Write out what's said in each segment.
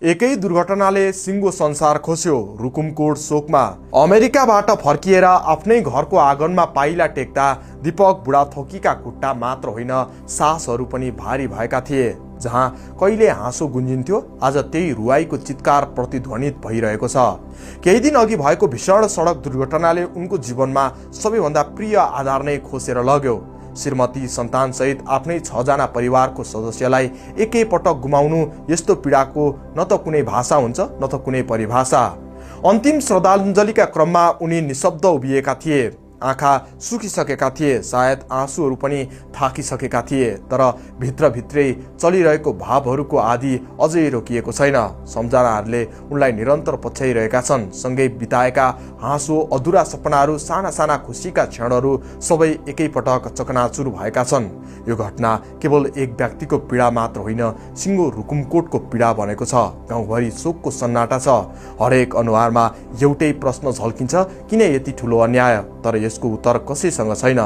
एकै दुर्घटनाले सिङ्गो संसार खोस्यो। रुकुमकोट शोकमा अमेरिकाबाट फर्किएर आफ्नै घरको आँगनमा पाइला टेक्दा दीपक बुढाथोकीका खुट्टा मात्र होइन, सासहरू पनि भारी भएका थिए। जहाँ कहिले हाँसो गुन्जिन्थ्यो, आज त्यही रुवाईको चित्कार प्रतिध्वनित भइरहेको छ। केही दिन अघि भएको भीषण सडक दुर्घटनाले उनको जीवनमा सबैभन्दा प्रिय आधार नै खोसेर लग्यो। श्रीमती सन्तानसहित आफ्नै 6 जना परिवारको सदस्यलाई एकै पटक गुमाउनु यस्तो पीडाको न त कुनै भाषा हुन्छ न त कुनै परिभाषा। अन्तिम श्रद्धाञ्जलीका क्रममा उनी निशब्द उभिएका थिए। आँखा सुकिसकेका थिए, सायद आँसुहरू पनि थाकिसकेका थिए, तर भित्रभित्रै चलिरहेको भावहरूको आदि अझै रोकिएको छैन। सम्झनाहरूले उनलाई निरन्तर पछ्याइरहेका छन्। सँगै बिताएका हाँसो, अधुरा सपनाहरू, साना साना खुसीका क्षणहरू सबै एकैपटक चकनाचुर भएका छन्। यो घटना केवल एक व्यक्तिको पीडा मात्र होइन, सिङ्गो रुकुमकोटको पीडा बनेको छ। गाउँभरि शोकको सन्नाटा छ। हरेक अनुहारमा एउटै प्रश्न झल्किन्छ, किन यति ठुलो अन्याय? तर यसको उत्तर कसैसँग छैन।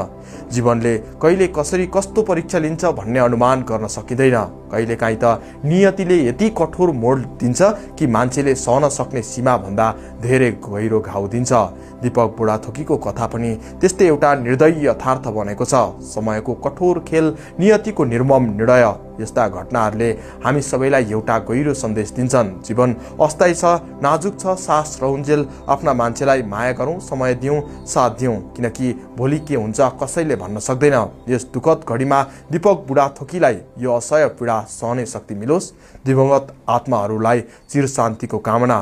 जीवनले कहिले कसरी कस्तो परीक्षा लिन्छ भन्ने अनुमान गर्न सकिँदैन। कहिलेकाहीँ त नियतिले यति कठोर मोड दिन्छ कि मान्छेले सहन सक्ने सीमा भन्दा धेरै गहिरो घाउ दिन्छ। दीपक बुढाथोकीको कथा पनि त्यस्तै एउटा निर्दयी यथार्थ बनेको छ। समयको कठोर खेल, नियतिको निर्मम निर्णय, यस्ता घटनाहरूले हामी सबैलाई एउटा गहिरो सन्देश दिन्छन्। जीवन अस्थायी छ, नाजुक छ, सास रहउन्जेल आफ्ना मान्छेलाई माया गरौँ, समय दिउँ, साथ दिउँ, किनकि भोलि के हुन्छ कसैले भन्न सक्दैन। यस दुःखद घडीमा दीपक बुढाथोकीलाई यो असह्य पीडा सहने शक्ति मिलोस्। दिवंगत आत्माहरूलाई चिर शान्तिको कामना।